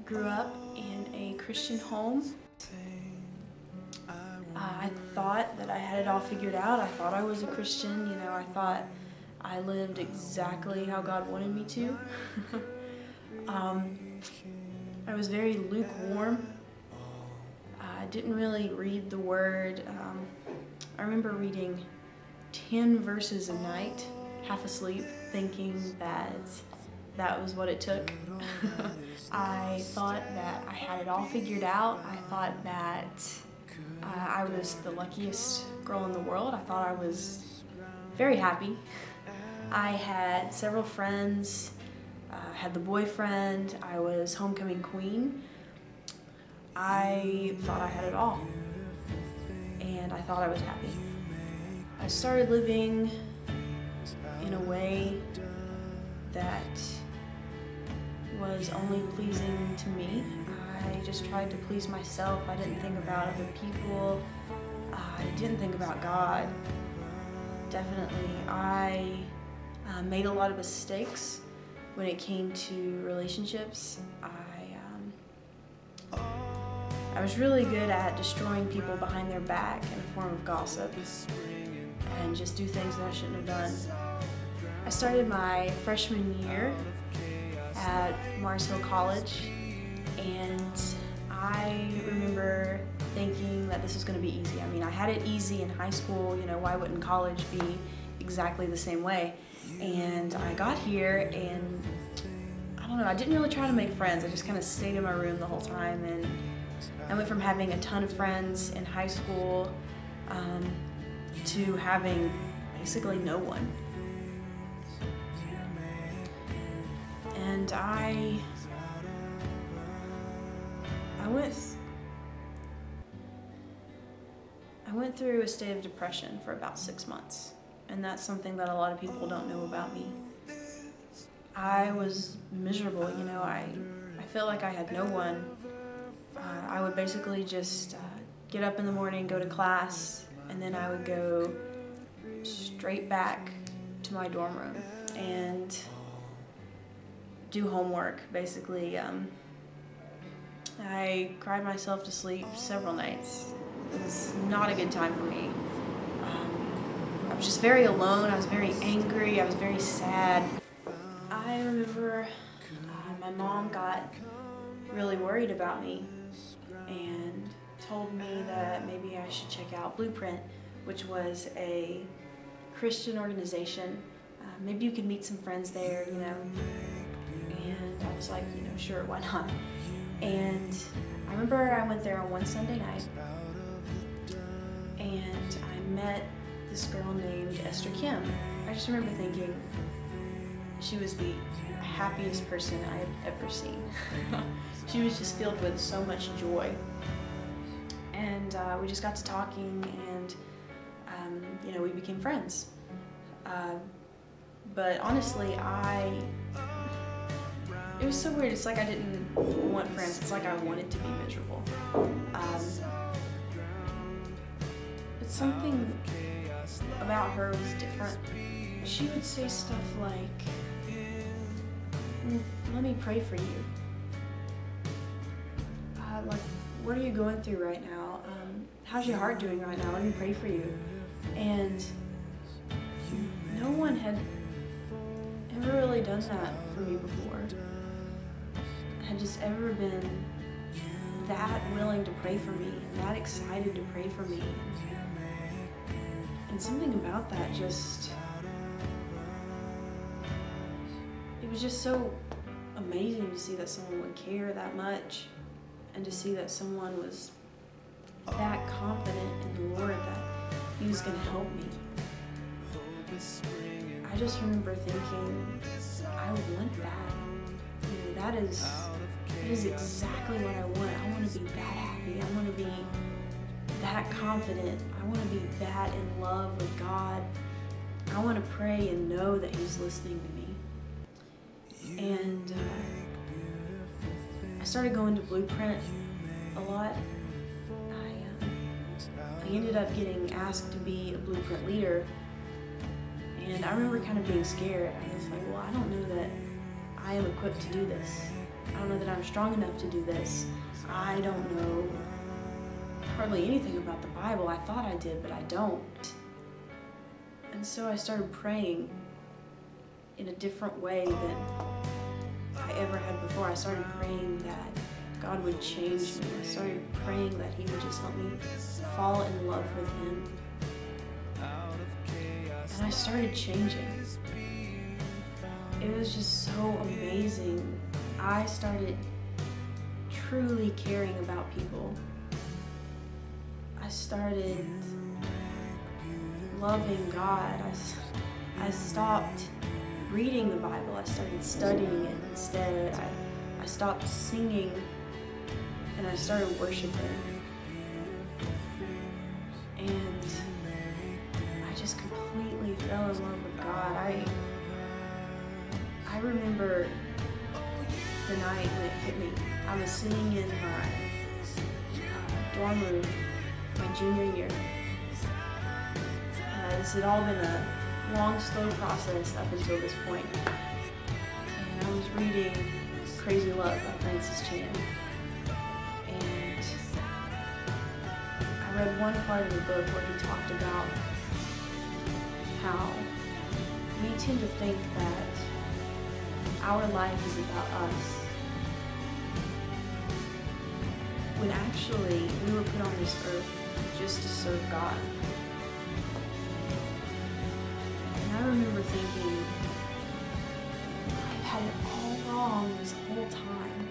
grew up in a Christian home. I thought that I had it all figured out. I thought I was a Christian, you know, I thought I lived exactly how God wanted me to. I was very lukewarm. I didn't really read the Word. I remember reading 10 verses a night, half asleep, thinking that that was what it took. I thought that I had it all figured out. I thought that I was the luckiest girl in the world. I thought I was very happy. I had several friends, had the boyfriend, I was homecoming queen. I thought I had it all, and I thought I was happy. I started living in a way that was only pleasing to me. I just tried to please myself. I didn't think about other people. I didn't think about God. Definitely, I made a lot of mistakes when it came to relationships. I was really good at destroying people behind their back in a form of gossip and just do things that I shouldn't have done. I started my freshman year at Mars Hill College, and I remember thinking that this was going to be easy. I mean, I had it easy in high school, you know, why wouldn't college be exactly the same way? And I got here and I don't know, I didn't really try to make friends. I just kind of stayed in my room the whole time, and I went from having a ton of friends in high school to having basically no one. And I went through a state of depression for about 6 months, and that's something that a lot of people don't know about me. I was miserable, you know, I felt like I had no one. I would basically just get up in the morning, go to class, and then I would go straight back to my dorm room and do homework, basically. I cried myself to sleep several nights. It was not a good time for me. I was just very alone, I was very angry, I was very sad. I remember my mom got really worried about me and told me that maybe I should check out Blueprint, which was a Christian organization. Maybe you could meet some friends there, you know. And I was like, you know, sure, why not? And I remember I went there on one Sunday night, and I met this girl named Esther Kim. I just remember thinking she was the happiest person I had ever seen. She was just filled with so much joy. And we just got to talking, and you know, we became friends. But honestly, it was so weird. It's like I didn't want friends. It's like I wanted to be miserable. But something about her was different. She would say stuff like, let me pray for you. Like, what are you going through right now? How's your heart doing right now? Let me pray for you. And no one had ever really done that for me before. Had just ever been that willing to pray for me, and that excited to pray for me. And something about that just, it was just so amazing to see that someone would care that much, and to see that someone was that confident in the Lord that He was going to help me. I just remember thinking, I want that. You know, that is exactly what I want. I want to be that happy. I want to be that confident. I want to be that in love with God. I want to pray and know that He's listening to me. And I started going to Blueprint a lot. I ended up getting asked to be a Blueprint leader, and I remember kind of being scared. I was like, well, I don't know that I am equipped to do this. I don't know that I'm strong enough to do this. I don't know hardly anything about the Bible. I thought I did, but I don't. And so I started praying in a different way than I ever had before. I started praying that God would change me. I started praying that He would just help me fall in love with Him. And I started changing. It was just so amazing. I started truly caring about people. I started loving God. I stopped reading the Bible. I started studying it instead. I stopped singing and I started worshiping. And I just completely fell in love with God. I remember the night when it hit me. I was sitting in my dorm room my junior year. This had all been a long, slow process up until this point. And I was reading Crazy Love by Francis Chan. And I read one part of the book where he talked about how we tend to think that our life is about us, when actually we were put on this earth just to serve God. And I remember thinking, I've had it all wrong this whole time.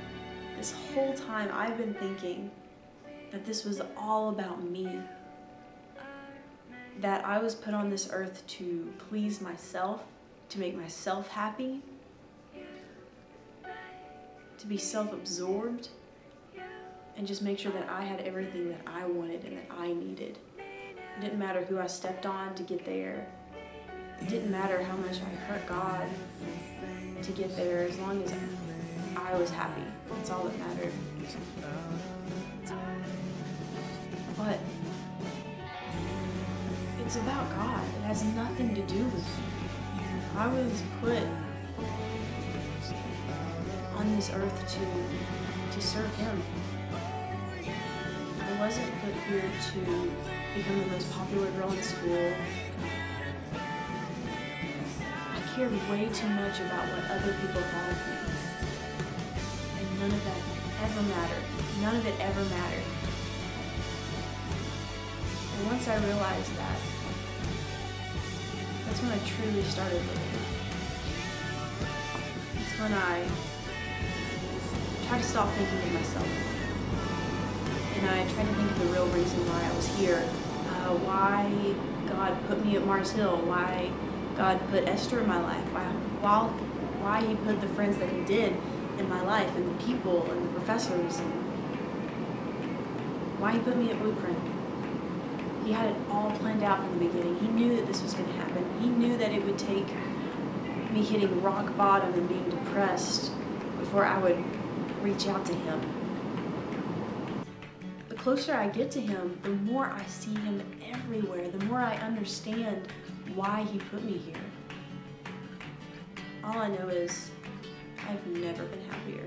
This whole time I've been thinking that this was all about me. That I was put on this earth to please myself, to make myself happy, to be self-absorbed, and just make sure that I had everything that I wanted and that I needed. It didn't matter who I stepped on to get there. It didn't matter how much I hurt God to get there, as long as I was happy. That's all that mattered. But it's about God. It has nothing to do with me. I was put on this earth to serve Him. I wasn't put here to become the most popular girl in school. I cared way too much about what other people thought of me. And none of that ever mattered. None of it ever mattered. And once I realized that, that's when I truly started living. It's when I tried to stop thinking of myself. And I tried to think of the real reason why I was here. Why God put me at Mars Hill. Why God put Esther in my life. Why He put the friends that He did in my life, and the people and the professors. And why He put me at Blueprint. He had it all planned out from the beginning. He knew that this was going to happen. He knew that it would take me hitting rock bottom and being depressed before I would reach out to Him. The closer I get to Him, the more I see Him everywhere, the more I understand why He put me here. All I know is I've never been happier.